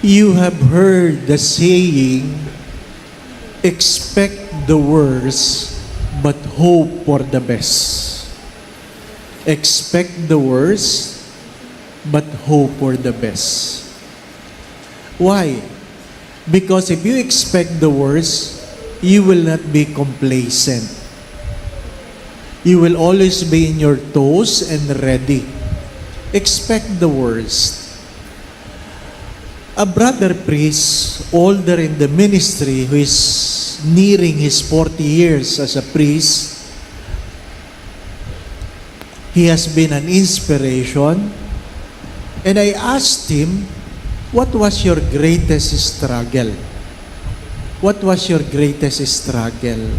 You have heard the saying, expect the worst, but hope for the best. Expect the worst, but hope for the best. Why? Because if you expect the worst, you will not be complacent. You will always be in your toes and ready. Expect the worst. A brother priest, older in the ministry, who is nearing his 40 years as a priest, he has been an inspiration. And I asked him, what was your greatest struggle? What was your greatest struggle?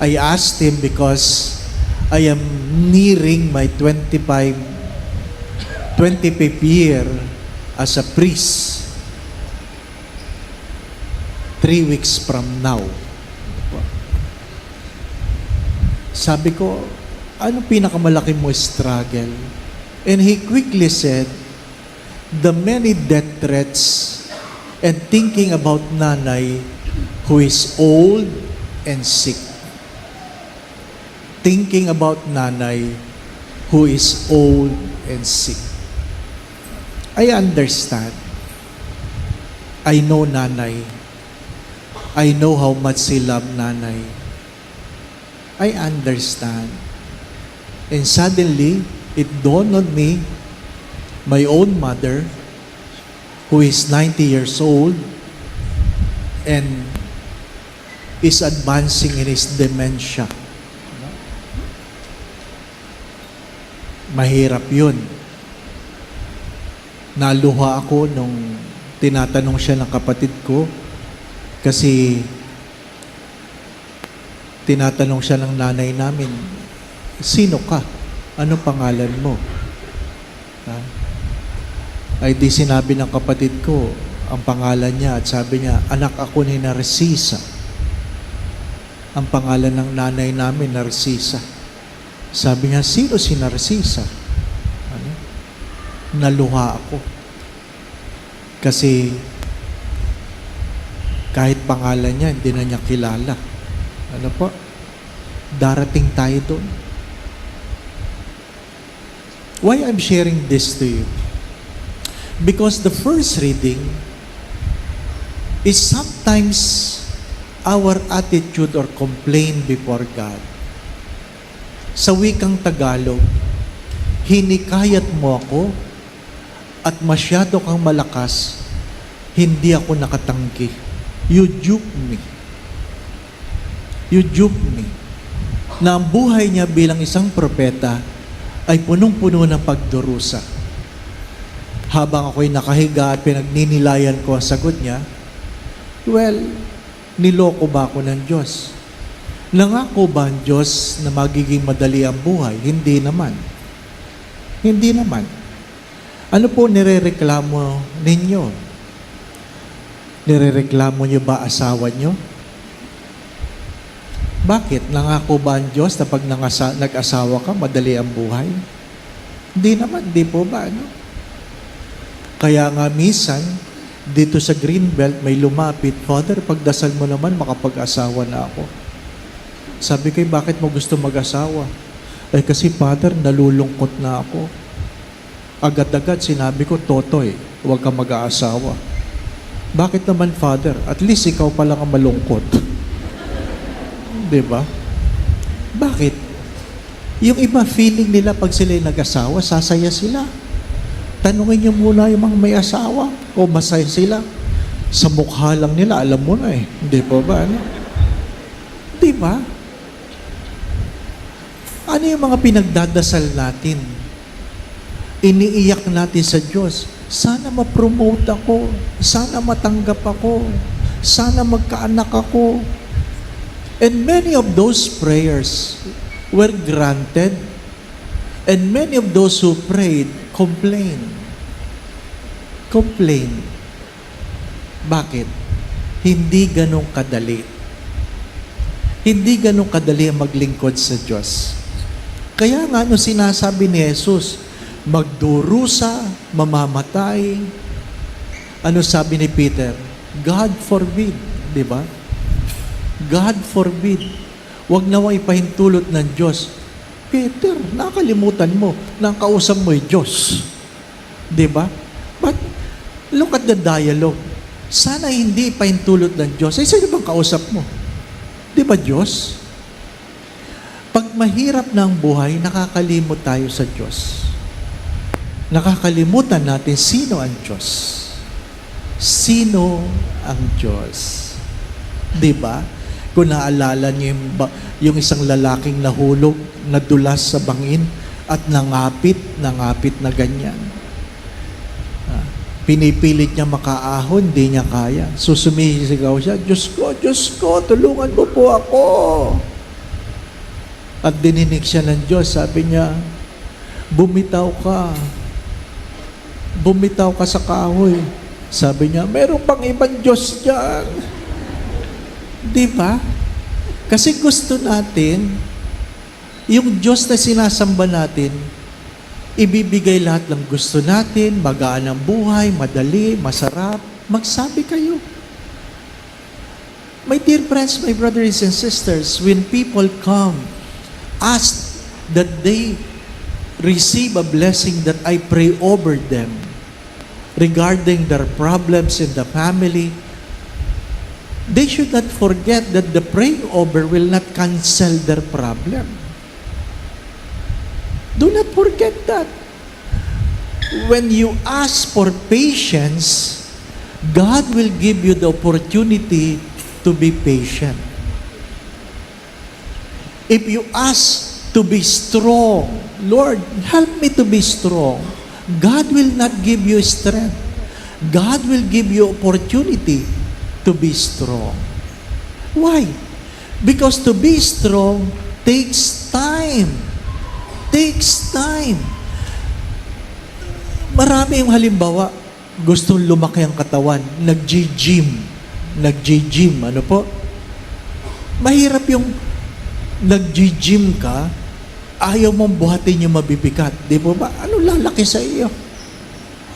I asked him because I am nearing my 25th year as a priest. 3 weeks from now. Sabi ko, ano pinakamalaki mo struggle? And he quickly said, the many death threats and thinking about nanay who is old and sick. Thinking about nanay who is old and sick. I understand. I know nanay. I know how much she loved nanay. I understand. And suddenly, it dawned on me, my own mother, who is 90 years old and is advancing in his dementia. Mahirap yun. Naluha ako nung tinatanong siya ng kapatid ko kasi tinatanong siya ng nanay namin, sino ka? Ano pangalan mo? Ay di sinabi ng kapatid ko ang pangalan niya at sabi niya, anak ako ni Narcisa. Ang pangalan ng nanay namin, Narcisa. Sabi niya, sino si Narcisa? Naluha ako. Kasi kahit pangalan niya, hindi na niya kilala. Ano po? Darating tayo doon. Why I'm sharing this to you? Because the first reading is sometimes our attitude or complaint before God. Sa wikang Tagalog, hinikayat mo ako at masyado kang malakas, hindi ako nakatanggi. You dupe me. You dupe me. Na ang buhay niya bilang isang propeta ay punong-puno ng pagdurusa. Habang ako'y nakahiga at pinagninilayan ko ang sagot niya, well, niloko ba ako ng Diyos? Nangako ba ang Diyos na magiging madali ang buhay? Hindi naman. Hindi naman. Ano po nirereklamo ninyo? Nirereklamo niyo ba asawa niyo? Bakit? Nangako ba ang Diyos na pag nag-asawa ka, madali ang buhay? Hindi naman. Di po ba? Ano? Kaya nga minsan, dito sa Greenbelt, may lumapit, Father, pagdasal mo naman, makapag-asawa na ako. Sabi ko, bakit mo gusto mag-asawa? Eh kasi, Father, nalulungkot na ako. Agad-agad, sinabi ko, Totoy, huwag ka mag-aasawa. Bakit naman, Father? At least ikaw pa lang ang malungkot. Diba? Bakit? Yung iba, feeling nila pag sila'y nag-asawa, sasaya sila. Tanungin niyo muna yung mga may asawa o masaya sila. Sa mukha lang nila, alam mo na eh. Hindi po ba? Ano? Di ba? Ano yung mga pinagdadasal natin? Iniiyak natin sa Diyos. Sana ma-promote ako. Sana matanggap ako. Sana magkaanak ako. And many of those prayers were granted. And many of those who prayed complain. Bakit? Hindi ganong kadali. Hindi ganong kadali ang maglingkod sa Diyos. Kaya nga, sinasabi ni Jesus, magdurusa, mamamatay, Ano sabi ni Peter? God forbid, di ba? God forbid. Huwag nawa ipahintulot ng Diyos. Peter, nakalimutan mo na ang kausap mo ay Diyos. Di ba? But look at the dialogue. Sana hindi ipahintulot ng Diyos. Ay, sino bang kausap mo? Di ba Diyos? Pag mahirap na ang buhay, nakakalimot tayo sa Diyos. Nakakalimutan natin sino ang Diyos. Sino ang Diyos? Di ba? Kung naalala niyo yung isang lalaking nahulog, nadulas sa bangin, at nangapit na ganyan. Pinipilit niya makaahon, di niya kaya. Sumisigaw siya, Diyos ko, tulungan mo po ako. At dininig siya ng Diyos, sabi niya, bumitaw ka sa kahoy. Sabi niya, meron pang ibang Diyos dyan. Di ba? Kasi gusto natin, yung Diyos na sinasamba natin, ibibigay lahat ng gusto natin, magaan ang buhay, madali, masarap. Magsabi kayo. My dear friends, my brothers and sisters, when people come, ask that they receive a blessing that I pray over them regarding their problems in the family, they should not forget that the praying over will not cancel their problem. Do not forget that. When you ask for patience, God will give you the opportunity to be patient. If you ask to be strong, Lord, help me to be strong, God will not give you strength. God will give you opportunity to be strong. Why? Because to be strong takes time. Takes time. Marami yung halimbawa, gustong lumaki ang katawan, nag-gym, ano po? Mahirap yung nag-gym ka, ayaw mong buhatin yung mabibigat. Di po ba? Ano lalaki sa iyo?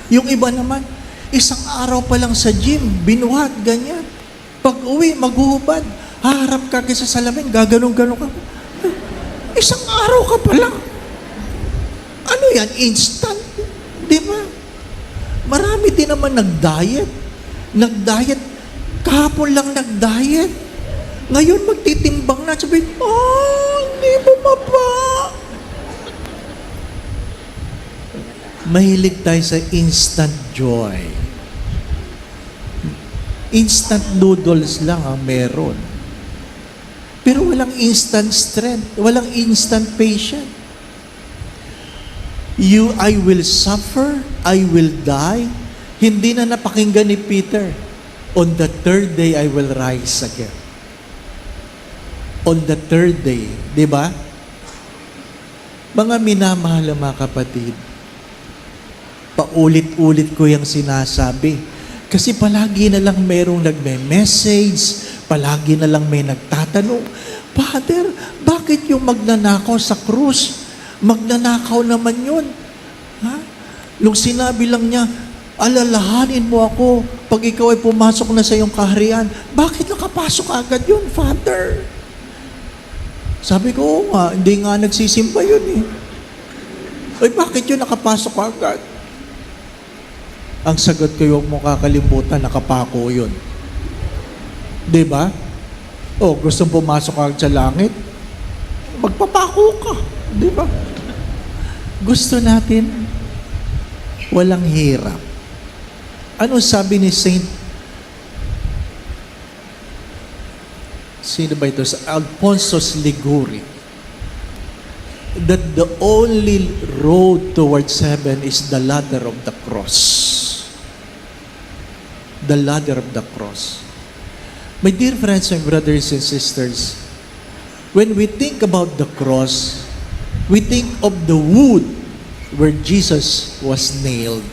Yung iba naman, isang araw pa lang sa gym, binuhat, ganyan. Pag uwi, maghuhubad, haharap ka kaysa salamin, gaganong-ganong ka. Isang araw ka pa lang. Ano yan? Instant? Di ba? Marami din naman nag-diet. Nag-diet. Kahapon lang nag-diet. Ngayon magtitimbang na. Sabihin, hindi bumaba. Mahilig tayo sa instant joy. Instant noodles lang ang meron. Pero walang instant strength. Walang instant patience. I will suffer, I will die. Hindi na napakinggan ni Peter. On the third day, I will rise again. On the third day, di ba? Mga minamahal na mga kapatid, paulit-ulit ko yung sinasabi. Kasi palagi na lang merong nagme-message, palagi na lang may nagtatanong, Father, bakit yung magnanakaw sa krus? Magnanakaw naman yun. Ha? Nung sinabi lang niya, alalahanin mo ako pag ikaw ay pumasok na sa iyong kaharian. Bakit nakapasok agad yun, Father? Sabi ko, oo nga, hindi nga nagsisimba yun eh. Ay, bakit yun nakapasok agad? Ang sagot ko, huwag mo kakalimutan, nakapako yun. Di ba? O, gustong pumasok agad sa langit? Magpapako ka. Di ba? Gusto natin, walang hirap. Ano sabi ni Sino ba ito? Alfonso Liguori. That the only road towards heaven is the ladder of the cross. The ladder of the cross. My dear friends and brothers and sisters, when we think about the cross, we think of the wood where Jesus was nailed.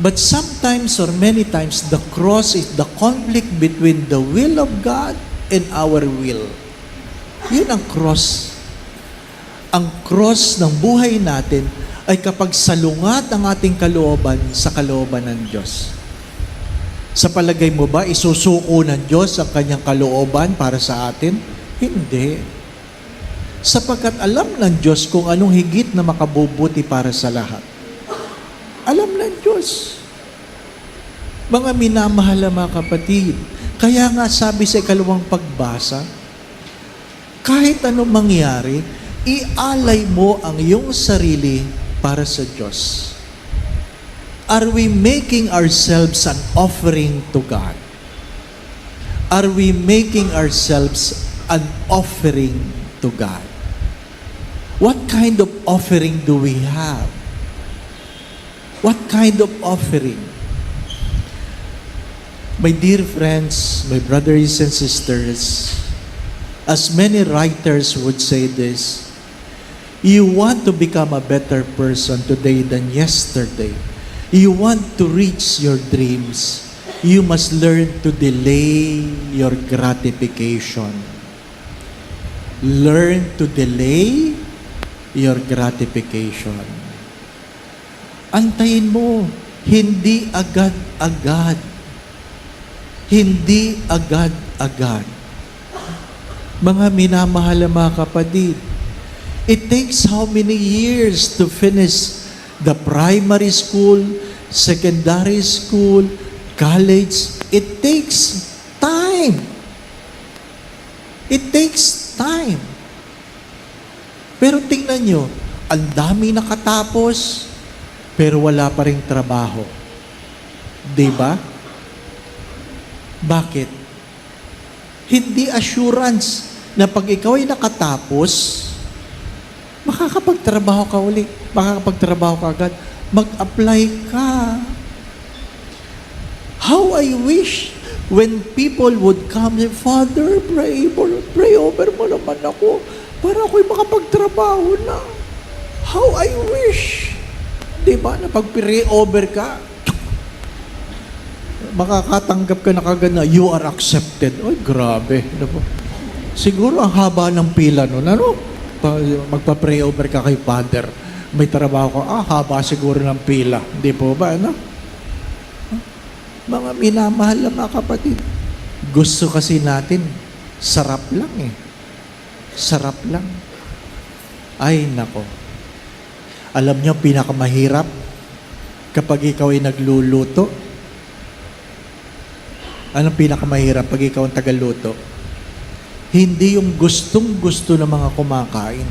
But sometimes or many times, the cross is the conflict between the will of God and our will. Yun ang cross. Ang cross ng buhay natin ay kapag salungat ang ating kalooban sa kalooban ng Diyos. Sa palagay mo ba, isusuko ng Diyos ang kanyang kalooban para sa atin? Hindi. Sapagkat alam ng Diyos kung anong higit na makabubuti para sa lahat. Alam ng Diyos. Mga minamahal na mga kapatid, kaya nga sabi sa ikalawang pagbasa, kahit anong mangyari, ialay mo ang iyong sarili para sa Diyos. Are we making ourselves an offering to God? Are we making ourselves an offering to God? What kind of offering do we have? What kind of offering? My dear friends, my brothers and sisters, as many writers would say this, you want to become a better person today than yesterday. You want to reach your dreams. You must learn to delay your gratification. Learn to delay your gratification. Antayin mo, hindi agad-agad. Hindi agad-agad. Mga minamahal na mga kapatid, it takes how many years to finish the primary school, secondary school, college? It takes time. It takes time. Pero tingnan nyo, ang dami nakatapos, pero wala pa ring trabaho. Diba? Bakit? Hindi assurance na pag ikaw ay nakatapos, makakapagtrabaho ka uli, makakapagtrabaho ka agad, mag-apply ka. How I wish when people would come and, Father, pray over mo naman ako para ako'y makapagtrabaho na. How I wish. Diba, na pag pray over ka, makakatanggap ka na kagad na you are accepted. Ay, grabe. Siguro ang haba ng pila nun. Ano? Magpa-pray over ka kay Father. May trabaho ka. Haba siguro ng pila. Hindi po ba? Ano? Mga minamahal na mga kapatid. Gusto kasi natin, sarap lang eh. Sarap lang. Ay, nako. Alam niyo, pinakamahirap kapag ikaw ay nagluluto. Anong pinakamahirap pag ikaw ang tagaluto? Hindi yung gustong-gusto ng mga kumakain.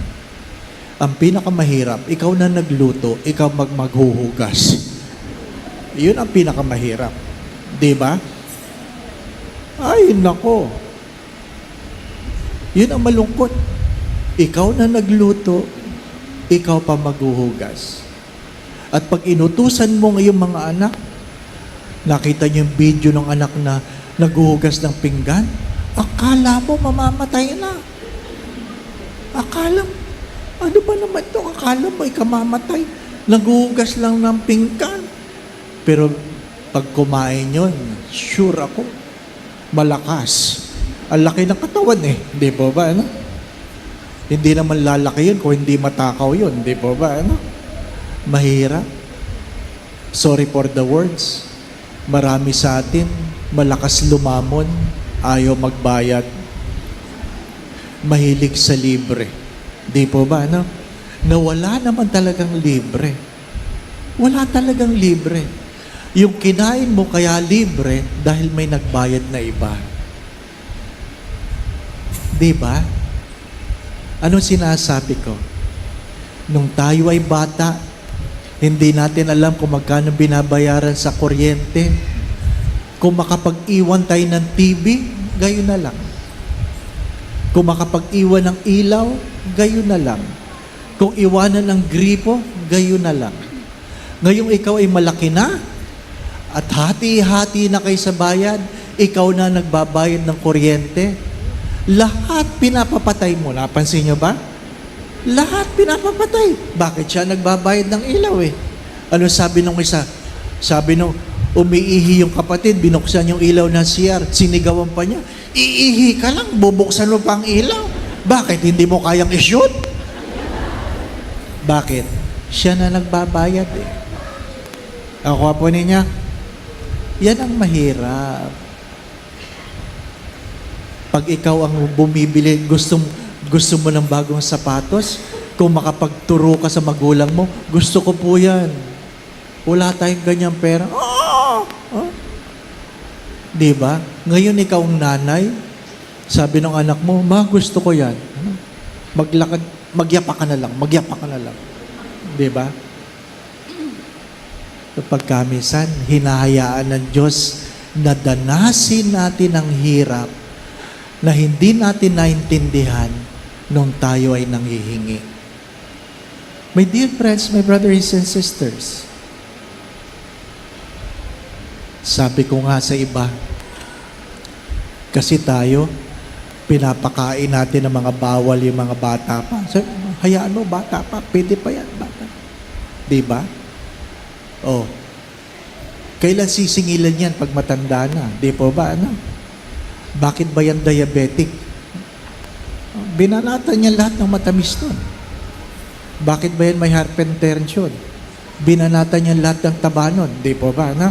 Ang pinakamahirap, ikaw na nagluto, ikaw maghuhugas. Yun ang pinakamahirap. Diba? Ay, nako. Yun ang malungkot. Ikaw na nagluto, ikaw pa maghuhugas. At pag inutusan mo ngayong mga anak, nakita niyo yung video ng anak na naghuhugas ng pinggan, akala mo mamamatay na. Akala mo, ano ba naman ito? Akala mo ikamamatay. Naghuhugas lang ng pinggan. Pero pag kumain yun, sure ako, malakas. Ang laki ng katawan eh. Di po ba? Ano? Hindi naman lalaki yun kung hindi matakaw yun. Di po ba? Ano? Mahirap. Sorry for the words. Marami sa atin, malakas lumamon, ayaw magbayad. Mahilig sa libre. Di po ba? Ano? Na wala naman talagang libre. Wala talagang libre. Yung kinain mo kaya libre dahil may nagbayad na iba. Di ba? Anong sinasabi ko? Nung tayo ay bata, hindi natin alam kung magkano binabayaran sa kuryente. Kung makapag-iwan tayo ng TV, gayon na lang. Kung makapag-iwan ng ilaw, gayon na lang. Kung iwanan ng gripo, gayon na lang. Ngayong ikaw ay malaki na, at hati-hati na kayo sa bayad, ikaw na nagbabayad ng kuryente, lahat pinapapatay mo. Napansin nyo ba? Lahat pinapapatay. Bakit siya nagbabayad ng ilaw eh? Ano sabi nung isa? Sabi nung umiihi yung kapatid, binuksan yung ilaw ng CR, sinigawan pa niya, iihi ka lang, bubuksan mo pa ang ilaw. Bakit? Hindi mo kayang i-shoot? Bakit? Siya na nagbabayad eh. Ako po niya, yan ang mahirap. Pag ikaw ang bumibili, gusto mo ng bagong sapatos, kung makapagturo ka sa magulang mo, gusto ko po yan. Wala tayong ganyang pera. Di ba? Ngayon ikaw ang nanay, sabi ng anak mo, ma, gusto ko yan. Maglakad, magyapa ka na lang. Di ba? Kapag kamisan, hinahayaan ng Diyos na danasin natin ang hirap na hindi natin naintindihan nung tayo ay nanghihingi. My dear friends, my brothers and sisters, sabi ko nga sa iba, kasi tayo, pinapakain natin ng mga bawal yung mga bata pa. So, hayaan mo, bata pa, pwede pa yan, bata. Diba? Oh. Kailan sisingilan yan pag matanda na? Di po ba, ano? Bakit ba yan diabetic? Binanatan niya lahat ng matamis nun. Bakit ba yan may hypertension? Binanatan niya lahat ng taba nun. Di po ba, ano?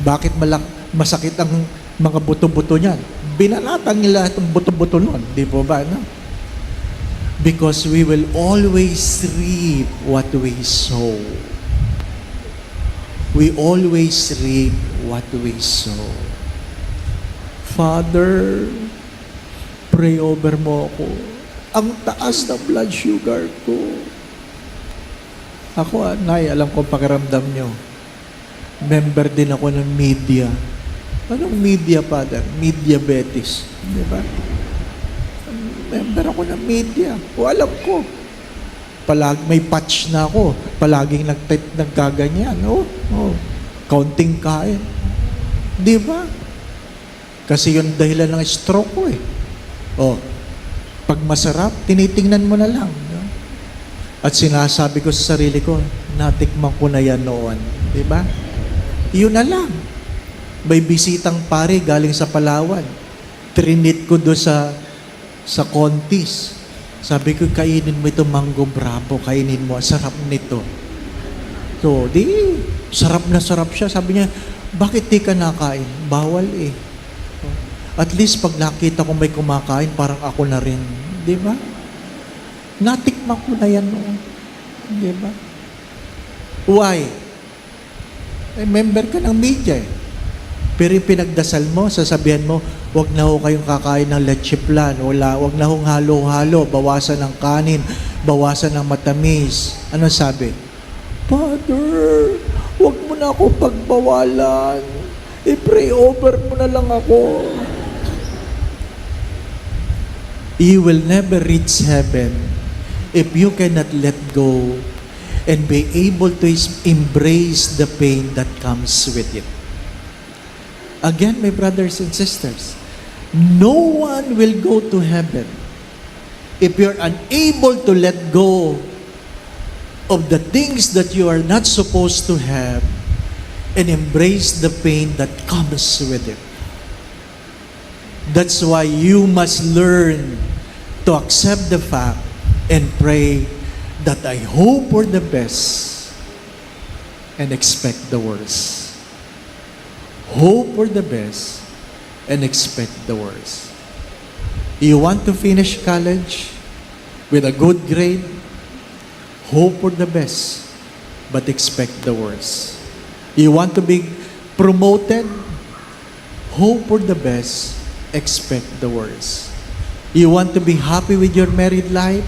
Bakit masakit ang mga buto-buto niyan? Binanatan niya lahat ng buto-buto nun. Di po ba, ano? Because we will always reap what we sow. We always reap what we sow. Father, pray over mo ako. Ang taas ng blood sugar ko. Ako, Nay, alam ko pakiramdam nyo. Member din ako ng media. Anong media, Father? Mediabetes. Di ba? Member ako ng media. O alam ko. May patch na ako. Palaging nagkaganyan. Counting kain. Di ba? Kasi yun dahilan ng stroke ko eh. Pag masarap, tinitingnan mo na lang. No? At sinasabi ko sa sarili ko, natikman ko na yan noon. Di ba? Yun na lang. May bisitang pare galing sa Palawan. Trinit ko doon sa Contis. Sabi ko, kainin mo ito mango bravo, kainin mo, sarap nito. So, sarap na sarap siya. Sabi niya, bakit di ka nakain? Bawal eh. At least pag nakita ko may kumakain, parang ako na rin. Di ba? Natikman ko na yan noon. Di ba? Why? Member ka ng media eh. Pero yung pinagdasal mo, sasabihan mo, wag na ho kayong kakain ng leche flan, wag na hong halo-halo, bawasan ng kanin, bawasan ng matamis. Ano sabi? Father, wag mo na ako pagbawalan. I-pray over mo na lang ako. You will never reach heaven if you cannot let go and be able to embrace the pain that comes with it. Again, my brothers and sisters, no one will go to heaven if you're unable to let go of the things that you are not supposed to have and embrace the pain that comes with it. That's why you must learn to accept the fact and pray that I hope for the best and expect the worst. Hope for the best and expect the worst. You want to finish college with a good grade? Hope for the best, but expect the worst. You want to be promoted? Hope for the best, expect the worst. You want to be happy with your married life?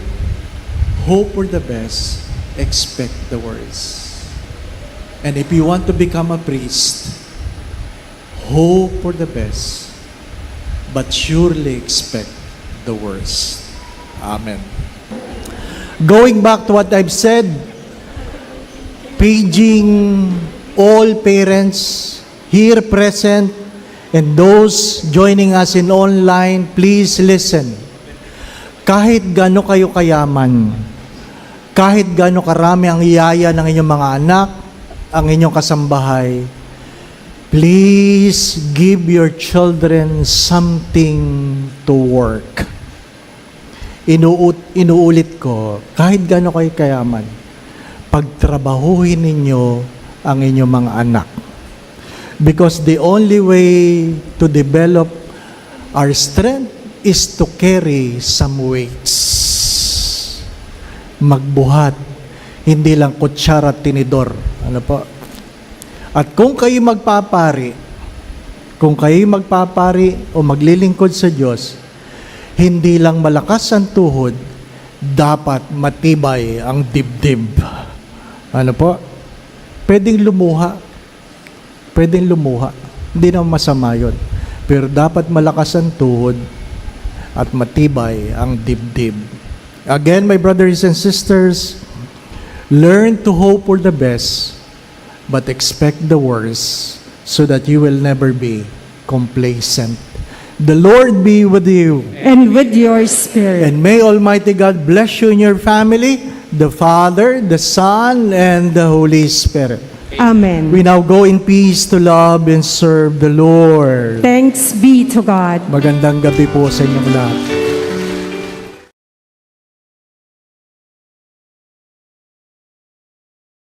Hope for the best, expect the worst. And if you want to become a priest, hope for the best, but surely expect the worst. Amen. Going back to what I've said, paging all parents here present and those joining us in online, please listen. Kahit gaano kayo kayaman, kahit gaano karami ang iyaya ng inyong mga anak, ang inyong kasambahay, please give your children something to work. inuulit ko, kahit gaano kayo kayaman, pagtrabahuhin ninyo ang inyong mga anak. Because the only way to develop our strength is to carry some weights. Magbuhat, hindi lang kutsara at tinidor. Ano po? At kung kayo magpapari o maglilingkod sa Diyos, hindi lang malakas ang tuhod, dapat matibay ang dibdib. Ano po? Pwedeng lumuha. Hindi naman masama yun. Pero dapat malakas ang tuhod at matibay ang dibdib. Again, my brothers and sisters, learn to hope for the best, but expect the worst, so that you will never be complacent. The Lord be with you. And with your spirit. And may Almighty God bless you and your family, the Father, the Son, and the Holy Spirit. Amen. We now go in peace to love and serve the Lord. Thanks be to God. Magandang gabi po sa inyong lahat.